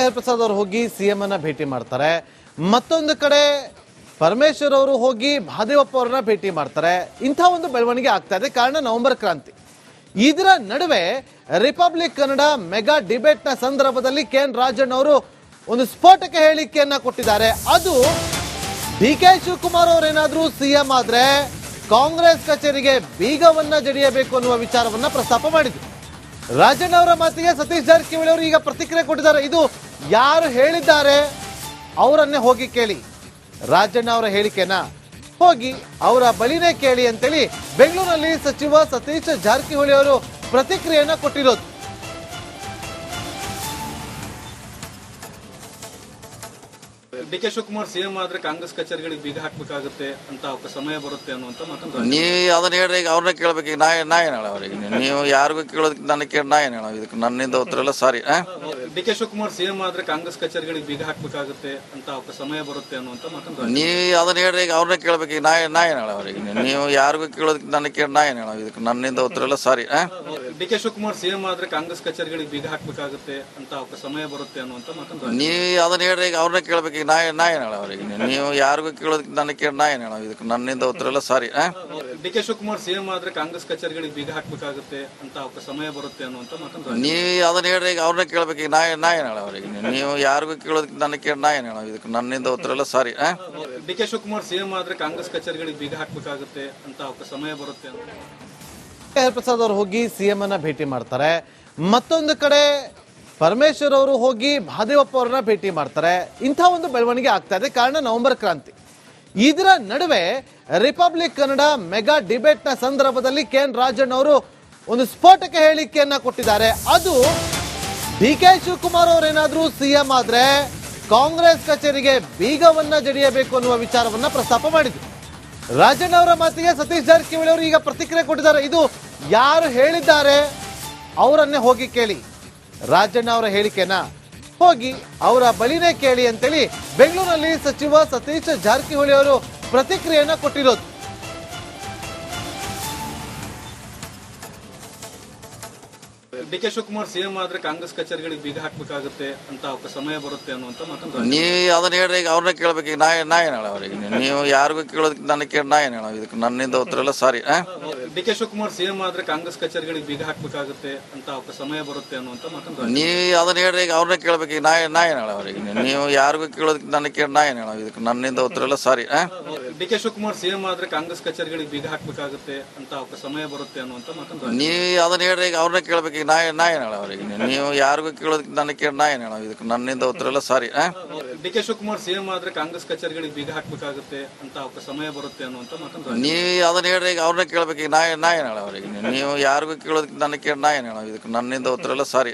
ಹರಿಪ್ರಸಾದ್ ಅವರು ಹೋಗಿ ಸಿಎಂ ಅನ್ನ ಭೇಟಿ ಮಾಡ್ತಾರೆ. ಮತ್ತೊಂದು ಕಡೆ ಪರಮೇಶ್ವರ್ ಅವರು ಹೋಗಿ ಮಹದೇವಪ್ಪ ಅವರನ್ನ ಭೇಟಿ ಮಾಡ್ತಾರೆ. ಇಂಥ ಒಂದು ಬೆಳವಣಿಗೆ ಆಗ್ತಾ ಇದೆ. ಕಾರಣ ನವೆಂಬರ್ ಕ್ರಾಂತಿ. ಇದರ ನಡುವೆ ರಿಪಬ್ಲಿಕ್ ಕನ್ನಡ ಮೆಗಾ ಡಿಬೇಟ್ ನ ಸಂದರ್ಭದಲ್ಲಿ ಕೆಎನ್ ರಾಜಣ್ಣ ಅವರು ಒಂದು ಸ್ಫೋಟಕ ಹೇಳಿಕೆಯನ್ನ ಕೊಟ್ಟಿದ್ದಾರೆ. ಅದು ಡಿ.ಕೆ. ಶಿವಕುಮಾರ್ ಅವರೇನಾದ್ರೂ ಸಿಎಂ ಆದ್ರೆ ಕಾಂಗ್ರೆಸ್ ಕಚೇರಿಗೆ ಬೀಗವನ್ನ ಜಡಿಯಬೇಕು ಅನ್ನುವ ವಿಚಾರವನ್ನ ಪ್ರಸ್ತಾಪ ಮಾಡಿದ್ರು. ರಾಜಣ್ಣ ಅವರ ಮಾತಿಗೆ ಸತೀಶ್ ಜಾರಕಿಹೊಳಿ ಅವರು ಈಗ ಪ್ರತಿಕ್ರಿಯೆ ಕೊಟ್ಟಿದ್ದಾರೆ. ಇದು ಯಾರು ಹೇಳಿದ್ದಾರೆ ಅವರನ್ನೇ ಹೋಗಿ ಕೇಳಿ, ರಾಜಣ್ಣ ಅವರ ಹೇಳಿಕೆನ ಹೋಗಿ ಅವರ ಬಳಿನೇ ಕೇಳಿ ಅಂತೇಳಿ ಬೆಂಗಳೂರಿನಲ್ಲಿ ಸಚಿವ ಸತೀಶ್ ಜಾರಕಿಹೊಳಿ ಅವರು ಪ್ರತಿಕ್ರಿಯೆಯನ್ನ ಕೊಟ್ಟಿರೋದು. ಡಿ.ಕೆ. ಶಿವಕುಮಾರ್ ಸಿಎಂ ಆದ್ರೆ ಕಾಂಗ್ರೆಸ್ ಕಚೇರಿಗಳಿಗೆ ಬೀಗ ಹಾಕ್ಬೇಕಾಗುತ್ತೆ ಅಂತ ಸಮಯ ಬರುತ್ತೆ ಅನ್ನುವಂತ ಮಾತನ್ನು ನೀವು ಅದನ್ನ ಹೇಳ್ರಿ. ಈಗ ಅವ್ರನ್ನ ಕೇಳ್ಬೇಕು. ಈಗ ನಾ ಏನ್ ಹೇಳ ಅವ್ರಿಗೆ? ನೀವು ಯಾರಿಗೂ ಕೇಳೋದಕ್ಕೆ ನನಗೆ ಕೇಳಿ ನಾ ಏನ್ ಹೇಳ? ಇದಕ್ಕೆ ನನ್ನಿಂದ ಉತ್ತರ ಎಲ್ಲ ಸಾರಿ. ಡಿ.ಕೆ. ಶಿವಕುಮಾರ್ ಸಿಎಂ ಆದ್ರೆ ಕಾಂಗ್ರೆಸ್ ಕಚೇರಿಗಳಿಗೆ ಬೀಗ ಹಾಕ್ಬೇಕಾಗುತ್ತೆ ಅಂತ ಸಮಯ ಬರುತ್ತೆ ಅನ್ನುವಂತ ಮಾತನ್ನು ನೀವು ಅದನ್ನ ಹೇಳ್ರಿ. ಈಗ ಅವ್ರನ್ನ ಕೇಳ್ಬೇಕು. ಈಗ ನಾ ಏನ್ ಹೇಳ ಅವ್ರಿಗೆ? ನೀವು ಯಾರಿಗೂ ಕೇಳೋದಕ್ಕೆ ನನಗೆ ಕೇಳಿ ನಾ ಏನ್ ಹೇಳ? ಇದಕ್ಕೆ ನನ್ನಿಂದ ಉತ್ತರ ಎಲ್ಲ ಸಾರಿ. ಡಿ.ಕೆ. ಶಿವಕುಮಾರ್ ಸಿಎಂ ಆದ್ರೆ ಕಾಂಗ್ರೆಸ್ ಕಚೇರಿಗಳಿಗೆ ಬೀಗ ಹಾಕ್ಬೇಕಾಗುತ್ತೆ ಅಂತ ಸಮಯ ಬರುತ್ತೆ ಅನ್ನುವಂತ ಮಾತನ್ನು ನೀವು ಅದನ್ನ ಹೇಳ್ರಿ. ಈಗ ಅವ್ರನ್ನ ಕೇಳ್ಬೇಕು. ಈಗ ನಾ ಏನ್ ಹೇಳ ಅವ್ರಿಗೆ? ನೀವು ಯಾರಿಗೂ ಕೇಳೋದಕ್ಕೆ ನನಗೆ ಕೇಳಿ ನಾ ಏನ್ ಹೇಳ? ಇದಕ್ಕೆ ನನ್ನಿಂದ ಉತ್ತರ ಎಲ್ಲ ಸಾರಿ. ಡಿ.ಕೆ. ಶಿವಕುಮಾರ್ ಸಿಎಂ ಆದ್ರೆ ಕಾಂಗ್ರೆಸ್ ಕಚೇರಿಗಳಿಗೆ ಬೀಗ ಹಾಕ್ಬೇಕಾಗುತ್ತೆ ಅಂತ ಸಮಯ ಬರುತ್ತೆ ಅನ್ನುವಂತ ಮಾತನ್ನು ನೀವು ಅದನ್ನ ಹೇಳ್ರಿ. ಈಗ ಅವ್ರನ್ನ ಕೇಳ್ಬೇಕು. ಈಗ ನಾ ಏನ್ ಹೇಳ ಅವ್ರಿಗೆ? ನೀವು ಯಾರಿಗೂ ಕೇಳೋದಕ್ಕೆ ನನಗೆ ಕೇಳಿ ನಾ ಏನ್ ಹೇಳ? ಇದಕ್ಕೆ ನನ್ನಿಂದ ಉತ್ತರ ಎಲ್ಲ ಸಾರಿ. ಡಿ.ಕೆ. ಶಿವಕುಮಾರ್ ಸಿಎಂ ಆದ್ರೆ ಕಾಂಗ್ರೆಸ್ ಕಚೇರಿಗಳಿಗೆ ಬೀಗ ಹಾಕ್ಬೇಕಾಗುತ್ತೆ ಅಂತ ಸಮಯ ಬರುತ್ತೆ. ಹರಿಪ್ರಸಾದ್ ಅವರು ಹೋಗಿ ಸಿಎಂ ಅನ್ನ ಭೇಟಿ ಮಾಡ್ತಾರೆ. ಮತ್ತೊಂದು ಕಡೆ ಪರಮೇಶ್ವರ್ ಅವರು ಹೋಗಿ ಮಹದೇವಪ್ಪ ಅವರನ್ನ ಭೇಟಿ ಮಾಡ್ತಾರೆ. ಇಂಥ ಒಂದು ಬೆಳವಣಿಗೆ ಆಗ್ತಾ ಇದೆ. ಕಾರಣ ನವೆಂಬರ್ ಕ್ರಾಂತಿ. ಇದರ ನಡುವೆ ರಿಪಬ್ಲಿಕ್ ಕನ್ನಡ ಮೆಗಾ ಡಿಬೇಟ್ ನ ಸಂದರ್ಭದಲ್ಲಿ ಕೆಎನ್ ರಾಜಣ್ಣ ಅವರು ಒಂದು ಸ್ಫೋಟಕ ಹೇಳಿಕೆಯನ್ನ ಕೊಟ್ಟಿದ್ದಾರೆ. ಅದು ಡಿ.ಕೆ. ಶಿವಕುಮಾರ್ ಅವರೇನಾದ್ರೂ ಸಿಎಂ ಆದ್ರೆ ಕಾಂಗ್ರೆಸ್ ಕಚೇರಿಗೆ ಬೀಗವನ್ನ ಜಡಿಯಬೇಕು ಅನ್ನುವ ವಿಚಾರವನ್ನ ಪ್ರಸ್ತಾಪ ಮಾಡಿದ್ರು. ರಾಜಣ್ಣ ಅವರ ಮಾತಿಗೆ ಸತೀಶ್ ಜಾರಕಿಹೊಳಿ ಅವರು ಈಗ ಪ್ರತಿಕ್ರಿಯೆ ಕೊಟ್ಟಿದ್ದಾರೆ. ಇದು ಯಾರು ಹೇಳಿದ್ದಾರೆ ಅವರನ್ನೇ ಹೋಗಿ ಕೇಳಿ, ರಾಜಣ್ಣ ಅವರ ಹೇಳಿಕೆನ ಹೋಗಿ ಅವರ ಬಳಿನೇ ಕೇಳಿ ಅಂತೇಳಿ ಬೆಂಗಳೂರಿನಲ್ಲಿ ಸಚಿವ ಸತೀಶ್ ಜಾರಕಿಹೊಳಿ ಅವರು ಪ್ರತಿಕ್ರಿಯೆಯನ್ನ ಕೊಟ್ಟಿರೋದು. ಡಿ.ಕೆ. ಶಿವಕುಮಾರ್ ಸಿಎಂ ಆದ್ರೆ ಕಾಂಗ್ರೆಸ್ ಕಚೇರಿಗಳಿಗೆ ಬೀಗ ಹಾಕ್ಬೇಕಾಗುತ್ತೆ ಅಂತ ಸಮಯ ಬರುತ್ತೆ ಅನ್ನುವಂತ ಮಾತನ್ನು ನೀವು ಅದನ್ನ ಹೇಳ್ರಿ. ಈಗ ಅವ್ರನ್ನ ಕೇಳ್ಬೇಕು. ಈಗ ನಾ ಏನ್ ಹೇಳ ಅವ್ರಿಗೆ? ನೀವು ಯಾರಿಗೂ ಕೇಳೋದಕ್ಕೆ ನನಗೆ ಕೇಳಿ ನಾ ಏನ್ ಹೇಳ? ಇದಕ್ಕೆ ನನ್ನಿಂದ ಉತ್ತರ ಎಲ್ಲ ಸಾರಿ. ಡಿ.ಕೆ. ಶಿವಕುಮಾರ್ ಸಿಎಂ ಆದ್ರೆ ಕಾಂಗ್ರೆಸ್ ಕಚೇರಿಗಳಿಗೆ ಬೀಗ ಹಾಕ್ಬೇಕಾಗುತ್ತೆ ಅಂತ ಸಮಯ ಬರುತ್ತೆ ಅನ್ನುವಂತ ಮಾತನ್ನು ನೀವು ಅದನ್ನ ಹೇಳ್ರಿ. ಈಗ ಅವ್ರನ್ನ ಕೇಳ್ಬೇಕು. ಈಗ ನಾ ಏನ್ ಹೇಳ ಅವ್ರಿಗೆ? ನೀವು ಯಾರಿಗೂ ಕೇಳೋದಕ್ಕೆ ನನಗೆ ಕೇಳಿ ನಾ ಏನ್ ಹೇಳ? ಇದಕ್ಕೆ ನನ್ನಿಂದ ಉತ್ತರ ಎಲ್ಲ ಸಾರಿ. ಡಿ.ಕೆ. ಶಿವಕುಮಾರ್ ಸಿಎಂ ಆದ್ರೆ ಕಾಂಗ್ರೆಸ್ ಕಚೇರಿಗಳಿಗೆ ಬೀಗ ಹಾಕ್ಬೇಕಾಗುತ್ತೆ ಅಂತ ಸಮಯ ಬರುತ್ತೆ ಅನ್ನುವಂತ ಮಾತನ್ನು ನೀವು ಅದನ್ನ ಹೇಳ್ರಿ. ಈಗ ಅವ್ರನ್ನ ಕೇಳ್ಬೇಕು. ಈಗ ನಾ ಏನ್ ಹೇಳ ಅವ್ರಿಗೆ? ನೀವು ಯಾರಿಗೂ ಕೇಳೋದಕ್ಕೆ ನನಗೆ ಕೇಳಿ ನಾ ಏನ್ ಹೇಳ? ಇದಕ್ಕೆ ನನ್ನಿಂದ ಉತ್ತರ ಎಲ್ಲ ಸಾರಿ. ಡಿ.ಕೆ. ಶಿವಕುಮಾರ್ ಸಿಎಂ ಆದ್ರೆ ಕಾಂಗ್ರೆಸ್ ಕಚೇರಿಗಳಿಗೆ ಬೀಗ ಹಾಕ್ಬೇಕಾಗುತ್ತೆ ಅಂತ ಸಮಯ ಬರುತ್ತೆ ಅನ್ನುವಂತ ಮಾತನ್ನು ನೀವು ಅದನ್ನ ಹೇಳ್ರಿ. ಈಗ ಅವ್ರನ್ನ ಕೇಳ್ಬೇಕು. ಈಗ ನಾ ಏನ್ ಹೇಳ ಅವ್ರಿಗೆ? ನೀವು ಯಾರಿಗೂ ಕೇಳೋದಕ್ಕೆ ನನಗೆ ಕೇಳಿ ನಾ ಏನ್ ಹೇಳ? ಇದಕ್ಕೆ ನನ್ನಿಂದ ಉತ್ತರ ಎಲ್ಲ ಸಾರಿ.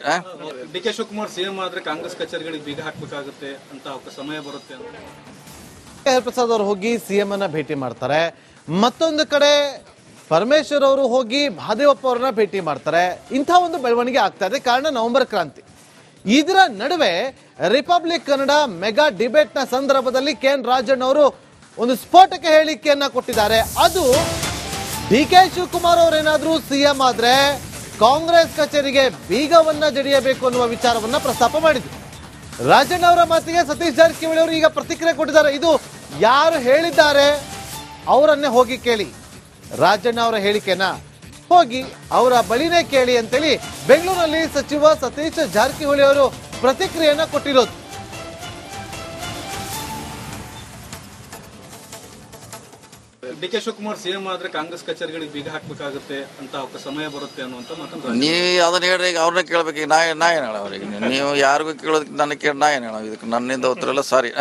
ಡಿ.ಕೆ. ಶಿವಕುಮಾರ್ ಸಿಎಂ ಆದ್ರೆ ಕಾಂಗ್ರೆಸ್ ಕಚೇರಿಗಳಿಗೆ ಬೀಗ ಹಾಕ್ಬೇಕಾಗುತ್ತೆ ಅಂತ ಸಮಯ ಬರುತ್ತೆ. ಹರಿಪ್ರಸಾದ್ ಅವರು ಹೋಗಿ ಸಿಎಂ ಅನ್ನ ಭೇಟಿ ಮಾಡ್ತಾರೆ. ಮತ್ತೊಂದು ಕಡೆ ಪರಮೇಶ್ವರ್ ಅವರು ಹೋಗಿ ಮಹದೇವಪ್ಪ ಅವರನ್ನ ಭೇಟಿ ಮಾಡ್ತಾರೆ. ಇಂಥ ಒಂದು ಬೆಳವಣಿಗೆ ಆಗ್ತಾ ಇದೆ. ಕಾರಣ ನವೆಂಬರ್ ಕ್ರಾಂತಿ. ಇದರ ನಡುವೆ ರಿಪಬ್ಲಿಕ್ ಕನ್ನಡ ಮೆಗಾ ಡಿಬೇಟ್ ನ ಸಂದರ್ಭದಲ್ಲಿ ಕೆಎನ್ ರಾಜಣ್ಣ ಅವರು ಒಂದು ಸ್ಫೋಟಕ ಹೇಳಿಕೆಯನ್ನ ಕೊಟ್ಟಿದ್ದಾರೆ. ಅದು ಡಿ.ಕೆ. ಶಿವಕುಮಾರ್ ಅವರೇನಾದ್ರೂ ಸಿಎಂ ಆದ್ರೆ ಕಾಂಗ್ರೆಸ್ ಕಚೇರಿಗೆ ಬೀಗವನ್ನ ಜಡಿಯಬೇಕು ಅನ್ನುವ ವಿಚಾರವನ್ನ ಪ್ರಸ್ತಾಪ ಮಾಡಿದ್ರು. ರಾಜಣ್ಣ ಅವರ ಮಾತಿಗೆ ಸತೀಶ್ ಜಾರಕಿಹೊಳಿ ಅವರು ಈಗ ಪ್ರತಿಕ್ರಿಯೆ ಕೊಟ್ಟಿದ್ದಾರೆ. ಇದು ಯಾರು ಹೇಳಿದ್ದಾರೆ ಅವರನ್ನೇ ಹೋಗಿ ಕೇಳಿ, ರಾಜಣ್ಣ ಅವರ ಹೇಳಿಕೆನ ಹೋಗಿ ಅವರ ಬಳಿನೇ ಕೇಳಿ ಅಂತೇಳಿ ಬೆಂಗಳೂರಿನಲ್ಲಿ ಸಚಿವ ಸತೀಶ್ ಜಾರಕಿಹೊಳಿ ಅವರು ಪ್ರತಿಕ್ರಿಯೆಯನ್ನ ಕೊಟ್ಟಿರೋದು. ಡಿ.ಕೆ. ಶಿವಕುಮಾರ್ ಸಿಎಂ ಆದ್ರೆ ಕಾಂಗ್ರೆಸ್ ಕಚೇರಿಗಳಿಗೆ ಬೀಗ ಹಾಕ್ಬೇಕಾಗುತ್ತೆ ಅಂತ ಸಮಯ ಬರುತ್ತೆ ಅನ್ನುವಂತ ಮಾತನ್ನು ನೀವು ಅದನ್ನ ಹೇಳ್ರಿ. ಈಗ ಅವ್ರನ್ನ ಕೇಳ್ಬೇಕು. ಈಗ ನಾ ಏನ್ ಹೇಳ ಅವ್ರಿಗೆ? ನೀವು ಯಾರಿಗೂ ಕೇಳೋದಕ್ಕೆ ನನಗೆ ಕೇಳಿ ನಾ ಏನ್ ಹೇಳ? ಇದಕ್ಕೆ ನನ್ನಿಂದ ಉತ್ತರ ಎಲ್ಲ ಸಾರಿ.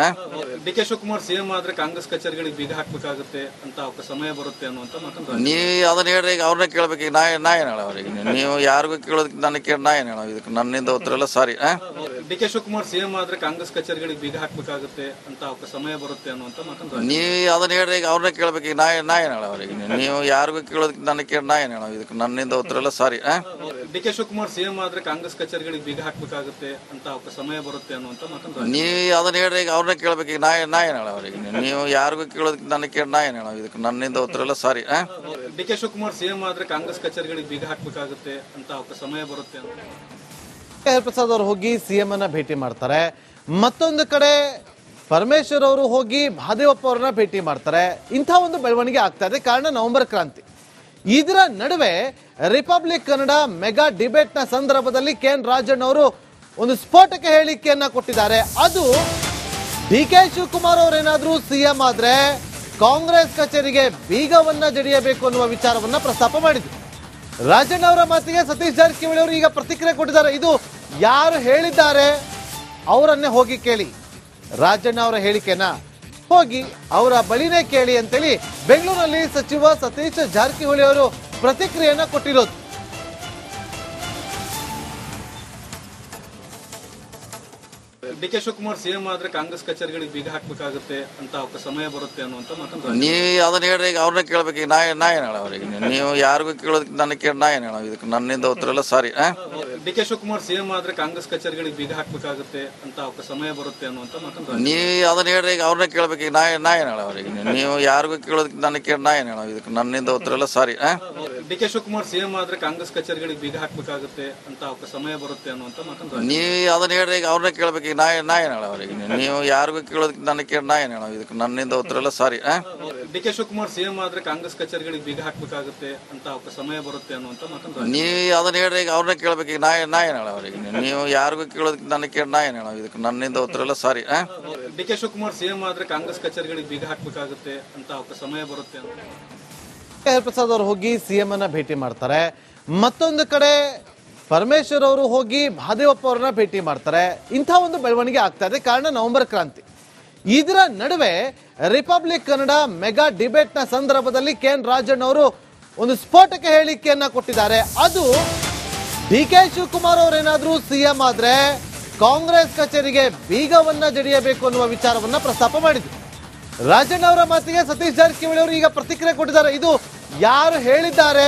ಡಿ.ಕೆ. ಶಿವಕುಮಾರ್ ಸಿಎಂ ಆದ್ರೆ ಕಾಂಗ್ರೆಸ್ ಕಚೇರಿಗಳಿಗೆ ಬೀಗ ಹಾಕ್ಬೇಕಾಗುತ್ತೆ ಅಂತ ಸಮಯ ಬರುತ್ತೆ ಅನ್ನುವಂತ ಮಾತನ್ನು ನೀವು ಅದನ್ನ ಹೇಳ್ರಿ. ಈಗ ಅವ್ರನ್ನ ಕೇಳ್ಬೇಕು. ಈಗ ನಾ ಏನ್ ಹೇಳ ಅವ್ರಿಗೆ? ನೀವು ಯಾರಿಗೂ ಕೇಳೋದಕ್ಕೆ ನನಗೆ ಕೇಳಿ ನಾ ಏನ್ ಹೇಳ? ಇದಕ್ಕೆ ನನ್ನಿಂದ ಉತ್ತರ ಎಲ್ಲ ಸಾರಿ. ಡಿ.ಕೆ. ಶಿವಕುಮಾರ್ ಸಿಎಂ ಆದ್ರೆ ಕಾಂಗ್ರೆಸ್ ಕಚೇರಿಗಳಿಗೆ ಬೀಗ ಹಾಕ್ಬೇಕಾಗುತ್ತೆ ಅಂತ ಸಮಯ ಬರುತ್ತೆ ಅನ್ನುವಂತ ಮಾತನ್ನು ನೀವು ಅದನ್ನ ಹೇಳ್ರಿ. ಈಗ ಅವ್ರನ್ನ ಕೇಳ್ಬೇಕು. ಈಗ ನಾ ಏನ್ ಹೇಳ ಅವ್ರಿಗೆ? ನೀವು ಯಾರಿಗೂ ಕೇಳೋದಕ್ಕೆ ನನಗೆ ಕೇಳಿ ನಾ ಏನ್ ಹೇಳ? ಇದಕ್ಕೆ ನನ್ನಿಂದ ಉತ್ತರ ಎಲ್ಲ ಸಾರಿ. ಡಿ.ಕೆ. ಶಿವಕುಮಾರ್ ಸಿಎಂ ಆದ್ರೆ ಕಾಂಗ್ರೆಸ್ ಕಚೇರಿಗಳಿಗೆ ಬೀಗ ಹಾಕ್ಬೇಕಾಗುತ್ತೆ ಅಂತ ಸಮಯ ಬರುತ್ತೆ ಅನ್ನುವಂತ ಮಾತನ್ನು ನೀವು ಅದನ್ನ ಹೇಳ್ರಿ. ಈಗ ಅವ್ರನ್ನ ಕೇಳ್ಬೇಕು. ಈಗ ನಾ ಏನ್ ಹೇಳ ಅವ್ರಿಗೆ? ನೀವು ಯಾರಿಗೂ ಕೇಳೋದಕ್ಕೆ ನನಗೆ ಕೇಳಿ ನಾ ಏನ್ ಹೇಳ? ಇದಕ್ಕೆ ನನ್ನಿಂದ ಉತ್ತರ ಎಲ್ಲ ಸಾರಿ. ಡಿ.ಕೆ. ಶಿವಕುಮಾರ್ ಸಿಎಂ ಆದ್ರೆ ಕಾಂಗ್ರೆಸ್ ಕಚೇರಿಗಳಿಗೆ ಬೀಗ ಹಾಕ್ಬೇಕಾಗುತ್ತೆ ಅಂತ ಸಮಯ ಬರುತ್ತೆ. ಪ್ರಸಾದ್ ಅವರು ಹೋಗಿ ಸಿಎಂ ಅನ್ನ ಭೇಟಿ ಮಾಡ್ತಾರೆ. ಮತ್ತೊಂದು ಕಡೆ ಪರಮೇಶ್ವರ್ ಅವರು ಹೋಗಿ ಮಹದೇವಪ್ಪ ಅವರನ್ನ ಭೇಟಿ ಮಾಡ್ತಾರೆ. ಇಂಥ ಒಂದು ಬೆಳವಣಿಗೆ ಆಗ್ತಾ ಇದೆ. ಕಾರಣ ನವೆಂಬರ್ ಕ್ರಾಂತಿ. ಇದರ ನಡುವೆ ರಿಪಬ್ಲಿಕ್ ಕನ್ನಡ ಮೆಗಾ ಡಿಬೇಟ್ ನ ಸಂದರ್ಭದಲ್ಲಿ ಕೆಎನ್ ರಾಜಣ್ಣ ಅವರು ಒಂದು ಸ್ಫೋಟಕ ಹೇಳಿಕೆಯನ್ನ ಕೊಟ್ಟಿದ್ದಾರೆ. ಅದು ಡಿ.ಕೆ. ಶಿವಕುಮಾರ್ ಅವರೇನಾದ್ರೂ ಸಿಎಂ ಆದ್ರೆ ಕಾಂಗ್ರೆಸ್ ಕಚೇರಿಗೆ ಬೀಗವನ್ನ ಜಡಿಯಬೇಕು ಅನ್ನುವ ವಿಚಾರವನ್ನ ಪ್ರಸ್ತಾಪ ಮಾಡಿದ್ರು. ರಾಜಣ್ಣ ಅವರ ಮಾತಿಗೆ ಸತೀಶ್ ಜಾರಕಿಹೊಳಿ ಅವರು ಈಗ ಪ್ರತಿಕ್ರಿಯೆ ಕೊಟ್ಟಿದ್ದಾರೆ. ಇದು ಯಾರು ಹೇಳಿದ್ದಾರೆ ಅವರನ್ನೇ ಹೋಗಿ ಕೇಳಿ, ರಾಜಣ್ಣ ಅವರ ಹೇಳಿಕೆನ ಹೋಗಿ ಅವರ ಬಳಿನೇ ಕೇಳಿ ಅಂತೇಳಿ ಬೆಂಗಳೂರಲ್ಲಿ ಸಚಿವ ಸತೀಶ್ ಜಾರಕಿಹೊಳಿ ಅವರು ಪ್ರತಿಕ್ರಿಯೆಯನ್ನ ಕೊಟ್ಟಿರೋದು. ಡಿ.ಕೆ. ಶಿವಕುಮಾರ್ ಸಿಎಂ ಆದ್ರೆ ಕಾಂಗ್ರೆಸ್ ಕಚೇರಿಗಳಿಗೆ ಬೀಗ ಹಾಕ್ಬೇಕಾಗುತ್ತೆ ಅಂತ ಸಮಯ ಬರುತ್ತೆ ಅನ್ನುವಂತ ಮಾತನ್ನು ನೀವು ಅದನ್ನ ಹೇಳ್ರಿ, ಈಗ ಅವ್ರನ್ನ ಕೇಳ್ಬೇಕು. ಈಗ ನಾ ಏನ್ ಹೇಳ ಅವ್ರಿಗೆ? ನೀವು ಯಾರಿಗೂ ಕೇಳೋದಕ್ಕೆ ನನ್ನ ಕೇಳಿ ನಾ ಏನ್ ಹೇಳ? ಇದಕ್ಕೆ ನನ್ನಿಂದ ಉತ್ತರ ಎಲ್ಲ ಸಾರಿ. ಡಿ.ಕೆ. ಶಿವಕುಮಾರ್ ಸಿಎಂ ಆದ್ರೆ ಕಾಂಗ್ರೆಸ್ ಕಚೇರಿಗಳಿಗೆ ಬೀಗ ಹಾಕ್ಬೇಕಾಗುತ್ತೆ ಅಂತ ಸಮಯ ಬರುತ್ತೆ ಅನ್ನುವಂತ ಮಾತನ್ನು ನೀವು ಅದನ್ನ ಹೇಳ್ರಿ, ಈಗ ಅವ್ರನ್ನ ಕೇಳ್ಬೇಕು. ಈಗ ನಾ ಏನ್ ಹೇಳ ಅವ್ರಿಗೆ? ನೀವು ಯಾರಿಗೂ ಕೇಳೋದಕ್ಕೆ ನನ್ನ ಕೇಳಿ ನಾ ಏನ್ ಹೇಳ? ಇದಕ್ಕೆ ನನ್ನಿಂದ ಉತ್ತರ ಎಲ್ಲ ಸಾರಿ. ಡಿ.ಕೆ. ಶಿವಕುಮಾರ್ ಸಿಎಂ ಆದ್ರೆ ಕಾಂಗ್ರೆಸ್ ಕಚೇರಿಗಳಿಗೆ ಬೀಗ ಹಾಕ್ಬೇಕಾಗುತ್ತೆ ಅಂತ ಸಮಯ ಬರುತ್ತೆ ಅನ್ನುವಂತ ಮಾತನ್ನು ನೀವು ಅದನ್ನ ಹೇಳ್ರಿ, ಈಗ ಅವ್ರನ್ನ ಕೇಳ್ಬೇಕು. ಈಗ ನಾ ಏನ್ ಹೇಳ ಅವ್ರಿಗೆ? ನೀವು ಯಾರಿಗೂ ಕೇಳೋದಕ್ಕೆ ನನ್ನ ಕೇಳಿ ನಾ ಏನ್ ಹೇಳ? ಇದಕ್ಕೆ ನನ್ನಿಂದ ಉತ್ತರ ಎಲ್ಲ ಸಾರಿ. ಡಿ.ಕೆ. ಶಿವಕುಮಾರ್ ಸಿಎಂ ಆದ್ರೆ ಕಾಂಗ್ರೆಸ್ ಕಚೇರಿಗಳಿಗೆ ಬೀಗ ಹಾಕ್ಬೇಕಾಗುತ್ತೆ ಅಂತ ಸಮಯ ಬರುತ್ತೆ ಅನ್ನುವಂತ ಮಾತನ್ನು ನೀವು ಅದನ್ನ ಹೇಳ್ರಿ, ಈಗ ಅವ್ರನ್ನ ಕೇಳ್ಬೇಕು. ಈಗ ನಾ ಏನ್ ಹೇಳ ಅವ್ರಿಗೆ? ನೀವು ಯಾರಿಗೂ ಕೇಳೋದಕ್ಕೆ ನನ್ನ ಕೇಳಿ ನಾ ಏನ್ ಹೇಳ? ಇದಕ್ಕೆ ನನ್ನಿಂದ ಉತ್ತರ ಎಲ್ಲ ಸಾರಿ. ಡಿ.ಕೆ. ಶಿವಕುಮಾರ್ ಸಿಎಂ ಆದ್ರೆ ಕಾಂಗ್ರೆಸ್ ಕಚೇರಿಗಳಿಗೆ ಬೀಗ ಹಾಕ್ಬೇಕಾಗುತ್ತೆ ಅಂತ ಸಮಯ ಬರುತ್ತೆ. ಪ್ರಸಾದ್ ಅವರು ಹೋಗಿ ಸಿಎಂ ಅನ್ನ ಭೇಟಿ ಮಾಡ್ತಾರೆ. ಮತ್ತೊಂದು ಕಡೆ ಪರಮೇಶ್ವರ್ ಅವರು ಹೋಗಿ ಮಹದೇವಪ್ಪ ಅವರನ್ನ ಭೇಟಿ ಮಾಡ್ತಾರೆ. ಇಂಥ ಒಂದು ಬೆಳವಣಿಗೆ ಆಗ್ತಾ ಇದೆ. ಕಾರಣ ನವೆಂಬರ್ ಕ್ರಾಂತಿ. ಇದರ ನಡುವೆ ರಿಪಬ್ಲಿಕ್ ಕನ್ನಡ ಮೆಗಾ ಡಿಬೇಟ್ ನ ಸಂದರ್ಭದಲ್ಲಿ ಕೆಎನ್ ರಾಜಣ್ಣ ಅವರು ಒಂದು ಸ್ಫೋಟಕ ಹೇಳಿಕೆಯನ್ನ ಕೊಟ್ಟಿದ್ದಾರೆ. ಅದು ಡಿ.ಕೆ. ಶಿವಕುಮಾರ್ ಅವರೇನಾದ್ರೂ ಸಿಎಂ ಆದ್ರೆ ಕಾಂಗ್ರೆಸ್ ಕಚೇರಿಗೆ ಬೀಗವನ್ನ ಜಡಿಯಬೇಕು ಅನ್ನುವ ವಿಚಾರವನ್ನ ಪ್ರಸ್ತಾಪ ಮಾಡಿದ್ರು. ರಾಜಣ್ಣ ಅವರ ಮಾತಿಗೆ ಸತೀಶ್ ಜಾರಕಿಹೊಳಿ ಅವರು ಈಗ ಪ್ರತಿಕ್ರಿಯೆ ಕೊಟ್ಟಿದ್ದಾರೆ. ಇದು ಯಾರು ಹೇಳಿದ್ದಾರೆ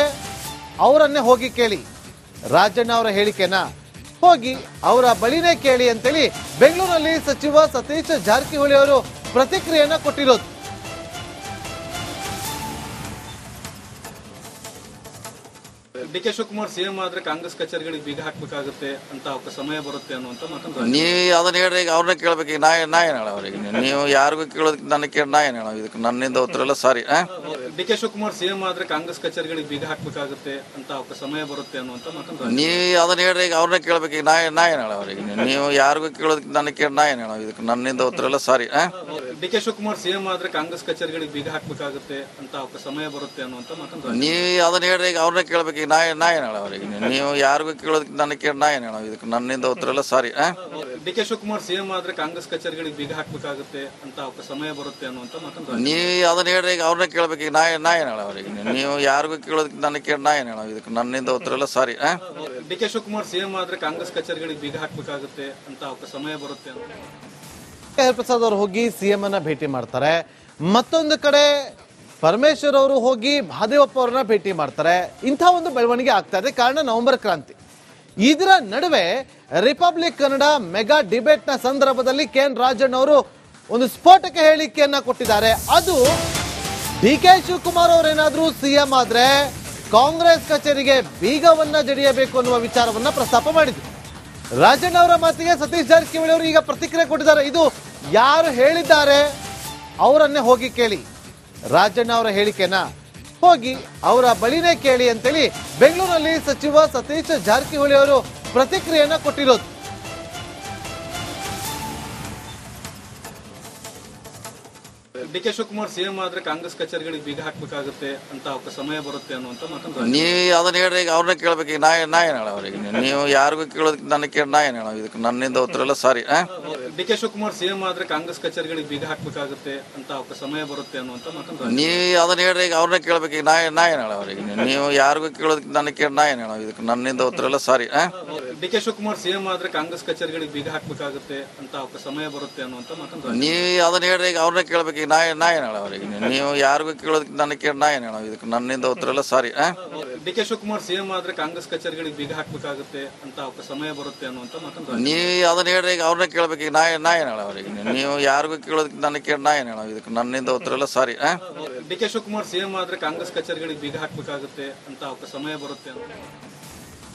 ಅವರನ್ನೇ ಹೋಗಿ ಕೇಳಿ, ರಾಜಣ್ಣ ಅವರ ಹೇಳಿಕೆನ ಹೋಗಿ ಅವರ ಬಳಿನೇ ಕೇಳಿ ಅಂತೇಳಿ ಬೆಂಗಳೂರಲ್ಲಿ ಸಚಿವ ಸತೀಶ್ ಜಾರಕಿಹೊಳಿ ಅವರು ಪ್ರತಿಕ್ರಿಯೆಯನ್ನ ಕೊಟ್ಟಿರೋದು. ಡಿ.ಕೆ. ಶಿವಕುಮಾರ್ ಸಿಎಂ ಆದ್ರೆ ಕಾಂಗ್ರೆಸ್ ಕಚೇರಿಗಳಿಗೆ ಬೀಗ ಹಾಕ್ಬೇಕಾಗುತ್ತೆ ಅಂತ ಸಮಯ ಬರುತ್ತೆ ಅನ್ನುವಂತ ಮಾತನ್ನು ನೀವು ಅದನ್ನ ಹೇಳ್ರಿ, ಈಗ ಅವ್ರನ್ನ ಕೇಳ್ಬೇಕು. ಈಗ ನಾ ಏನ್ ಹೇಳ ಅವ್ರಿಗೆ? ನೀವು ಯಾರಿಗೂ ಕೇಳೋದಕ್ಕೆ ನನ್ನ ಕೇಳಿ ನಾ ಏನ್ ಹೇಳ? ಇದಕ್ಕೆ ನನ್ನಿಂದ ಉತ್ತರ ಎಲ್ಲ ಸಾರಿ. ಡಿ.ಕೆ. ಶಿವಕುಮಾರ್ ಸಿಎಂ ಆದ್ರೆ ಕಾಂಗ್ರೆಸ್ ಕಚೇರಿಗಳಿಗೆ ಬೀಗ ಹಾಕ್ಬೇಕಾಗುತ್ತೆ ಅಂತ ಸಮಯ ಬರುತ್ತೆ ಅನ್ನುವಂತ ಮಾತನ್ನು ನೀವು ಅದನ್ನ ಹೇಳ್ರಿ, ಈಗ ಅವ್ರನ್ನ ಕೇಳ್ಬೇಕು. ಈಗ ನಾ ಏನ್ ಹೇಳ ಅವ್ರಿಗೆ? ನೀವು ಯಾರಿಗೂ ಕೇಳೋದಕ್ಕೆ ನನ್ನ ಕೇಳಿ ನಾ ಏನ್ ಹೇಳ? ಇದಕ್ಕೆ ನನ್ನಿಂದ ಉತ್ತರ ಎಲ್ಲ ಸಾರಿ. ಡಿ.ಕೆ. ಶಿವಕುಮಾರ್ ಸಿಎಂ ಆದ್ರೆ ಕಾಂಗ್ರೆಸ್ ಕಚೇರಿಗಳಿಗೆ ಬೀಗ ಹಾಕ್ಬೇಕಾಗುತ್ತೆ ಅಂತ ಸಮಯ ಬರುತ್ತೆ ಅನ್ನುವಂತ ಮಾತನ್ನು ನೀವು ಅದನ್ನ ಹೇಳ್ರಿ, ಈಗ ಅವ್ರನ್ನ ಕೇಳ್ಬೇಕು. ಈಗ ನಾ ಏನ್ ಹೇಳ ಅವ್ರಿಗೆ? ನೀವು ಯಾರಿಗೂ ಕೇಳೋದಕ್ಕೆ ನನ್ನ ಕೇಳಿ ನಾ ಏನ್ ಹೇಳ? ಇದಕ್ಕೆ ನನ್ನಿಂದ ಉತ್ತರ ಎಲ್ಲ ಸಾರಿ. ಡಿ.ಕೆ. ಶಿವಕುಮಾರ್ ಸಿಎಂ ಆದ್ರೆ ಕಾಂಗ್ರೆಸ್ ಕಚೇರಿಗಳಿಗೆ ಬೀಗ ಹಾಕ್ಬೇಕಾಗುತ್ತೆ ಅಂತ ಸಮಯ ಬರುತ್ತೆ ಅನ್ನುವಂತ ಮಾತನ್ನು ನೀವು ಅದನ್ನ ಹೇಳ್ರಿ, ಈಗ ಅವ್ರನ್ನ ಕೇಳ್ಬೇಕು. ಈಗ ನಾ ಏನ್ ಹೇಳ ಅವ್ರಿಗೆ? ನೀವು ಯಾರಿಗೂ ಕೇಳೋದಕ್ಕೆ ನನ್ನ ಕೇಳಿ ನಾ ಏನ್ ಹೇಳ? ಇದಕ್ಕೆ ನನ್ನಿಂದ ಉತ್ತರ ಎಲ್ಲ ಸಾರಿ. ಡಿ.ಕೆ. ಶಿವಕುಮಾರ್ ಸಿಎಂ ಆದ್ರೆ ಕಾಂಗ್ರೆಸ್ ಕಚೇರಿಗಳಿಗೆ ಬೀಗ ಹಾಕ್ಬೇಕಾಗುತ್ತೆ ಅಂತ ಸಮಯ ಬರುತ್ತೆ. ಪ್ರಸಾದ್ ಅವರು ಹೋಗಿ ಸಿಎಂ ಅನ್ನ ಭೇಟಿ ಮಾಡ್ತಾರೆ. ಮತ್ತೊಂದು ಕಡೆ ಪರಮೇಶ್ವರ್ ಅವರು ಹೋಗಿ ಮಹದೇವಪ್ಪ ಅವರನ್ನ ಭೇಟಿ ಮಾಡ್ತಾರೆ. ಇಂಥ ಒಂದು ಬೆಳವಣಿಗೆ ಆಗ್ತಾ ಇದೆ. ಕಾರಣ ನವೆಂಬರ್ ಕ್ರಾಂತಿ. ಇದರ ನಡುವೆ ರಿಪಬ್ಲಿಕ್ ಕನ್ನಡ ಮೆಗಾ ಡಿಬೇಟ್ ನ ಸಂದರ್ಭದಲ್ಲಿ ಕೆಎನ್ ರಾಜಣ್ಣ ಅವರು ಒಂದು ಸ್ಫೋಟಕ ಹೇಳಿಕೆಯನ್ನ ಕೊಟ್ಟಿದ್ದಾರೆ. ಅದು ಡಿ.ಕೆ. ಶಿವಕುಮಾರ್ ಅವರೇನಾದ್ರೂ ಸಿಎಂ ಆದ್ರೆ ಕಾಂಗ್ರೆಸ್ ಕಚೇರಿಗೆ ಬೀಗವನ್ನ ಜಡಿಯಬೇಕು ಅನ್ನುವ ವಿಚಾರವನ್ನ ಪ್ರಸ್ತಾಪ ಮಾಡಿದ್ರು. ರಾಜಣ್ಣ ಅವರ ಮಾತಿಗೆ ಸತೀಶ್ ಜಾರಕಿಹೊಳಿ ಅವರು ಈಗ ಪ್ರತಿಕ್ರಿಯೆ ಕೊಟ್ಟಿದ್ದಾರೆ. ಇದು ಯಾರು ಹೇಳಿದ್ದಾರೆ ಅವರನ್ನೇ ಹೋಗಿ ಕೇಳಿ, ರಾಜಣ್ಣ ಅವರ ಹೇಳಿಕೆನ ಹೋಗಿ ಅವರ ಬಳಿನೇ ಕೇಳಿ ಅಂತೇಳಿ ಬೆಂಗಳೂರಲ್ಲಿ ಸಚಿವ ಸತೀಶ್ ಜಾರಕಿಹೊಳಿ ಅವರು ಪ್ರತಿಕ್ರಿಯೆಯನ್ನ ಕೊಟ್ಟಿರೋದು. ಡಿ.ಕೆ. ಶಿವಕುಮಾರ್ ಸಿಎಂ ಆದ್ರೆ ಕಾಂಗ್ರೆಸ್ ಕಚೇರಿಗಳಿಗೆ ಬೀಗ ಹಾಕ್ಬೇಕಾಗುತ್ತೆ ಅಂತ ಸಮಯ ಬರುತ್ತೆ ಅನ್ನುವಂತ ಮಾತನ್ನು ನೀವು ಅದನ್ನ ಹೇಳ್ರಿ, ಈಗ ಅವ್ರನ್ನ ಕೇಳ್ಬೇಕು. ಈಗ ನಾ ಏನ್ ಹೇಳ ಅವ್ರಿಗೆ? ನೀವು ಯಾರಿಗೂ ಕೇಳೋದಕ್ಕೆ ನನ್ನ ಕೇಳಿ ನಾ ಏನ್ ಹೇಳ? ಇದಕ್ಕೆ ನನ್ನಿಂದ ಉತ್ತರ ಎಲ್ಲ ಸಾರಿ. ಡಿ.ಕೆ. ಶಿವಕುಮಾರ್ ಸಿಎಂ ಆದ್ರೆ ಕಾಂಗ್ರೆಸ್ ಕಚೇರಿಗಳಿಗೆ ಬೀಗ ಹಾಕ್ಬೇಕಾಗುತ್ತೆ ಅಂತ ಸಮಯ ಬರುತ್ತೆ ಅನ್ನುವಂತ ಮಾತನ್ನು ನೀವು ಅದನ್ನ ಹೇಳ್ರಿ, ಈಗ ಅವ್ರನ್ನ ಕೇಳ್ಬೇಕು. ಈಗ ನಾ ಏನ್ ಹೇಳ ಅವ್ರಿಗೆ? ನೀವು ಯಾರಿಗೂ ಕೇಳೋದಕ್ಕೆ ನನ್ನ ಕೇಳಿ ನಾ ಏನ್ ಹೇಳ? ಇದಕ್ಕೆ ನನ್ನಿಂದ ಉತ್ತರ ಎಲ್ಲ ಸಾರಿ. ಡಿ.ಕೆ. ಶಿವಕುಮಾರ್ ಸಿಎಂ ಆದ್ರೆ ಕಾಂಗ್ರೆಸ್ ಕಚೇರಿಗಳಿಗೆ ಬೀಗ ಹಾಕ್ಬೇಕಾಗುತ್ತೆ ಅಂತ ಸಮಯ ಬರುತ್ತೆ ಅನ್ನುವಂತ ಮಾತನ್ನು ನೀವು ಅದನ್ನ ಹೇಳ್ರಿ, ಈಗ ಅವ್ರನ್ನ ಕೇಳ್ಬೇಕು. ಈಗ ನಾ ಏನ್ ಹೇಳ ಅವ್ರಿಗೆ? ನೀವು ಯಾರಿಗೂ ಕೇಳೋದಕ್ಕೆ ನನ್ನ ಕೇಳಿ ನಾ ಏನ್ ಹೇಳ? ಇದಕ್ಕೆ ನನ್ನಿಂದ ಉತ್ತರ ಎಲ್ಲ ಸಾರಿ. ಡಿ.ಕೆ. ಶಿವಕುಮಾರ್ ಸಿಎಂ ಆದ್ರೆ ಕಾಂಗ್ರೆಸ್ ಕಚೇರಿಗಳಿಗೆ ಬೀಗ ಹಾಕ್ಬೇಕಾಗುತ್ತೆ ಅಂತ ಸಮಯ ಬರುತ್ತೆ ಅನ್ನುವಂತ ಮಾತನ್ನು ನೀವು ಅದನ್ನ ಹೇಳ್ರಿ, ಈಗ ಅವ್ರನ್ನ ಕೇಳ್ಬೇಕು. ಈಗ ನಾ ಏನ್ ಹೇಳ ಅವ್ರಿಗೆ? ನೀವು ಯಾರಿಗೂ ಕೇಳೋದಕ್ಕೆ ನನ್ನ ಕೇಳಿ ನಾ ಏನ್ ಹೇಳ? ಇದಕ್ಕೆ ನನ್ನಿಂದ ಉತ್ತರ ಎಲ್ಲ ಸಾರಿ. ಡಿ.ಕೆ. ಶಿವಕುಮಾರ್ ಸಿಎಂ ಆದ್ರೆ ಕಾಂಗ್ರೆಸ್ ಕಚೇರಿಗಳಿಗೆ ಬೀಗ ಹಾಕ್ಬೇಕಾಗುತ್ತೆ ಅಂತ ಸಮಯ ಬರುತ್ತೆ.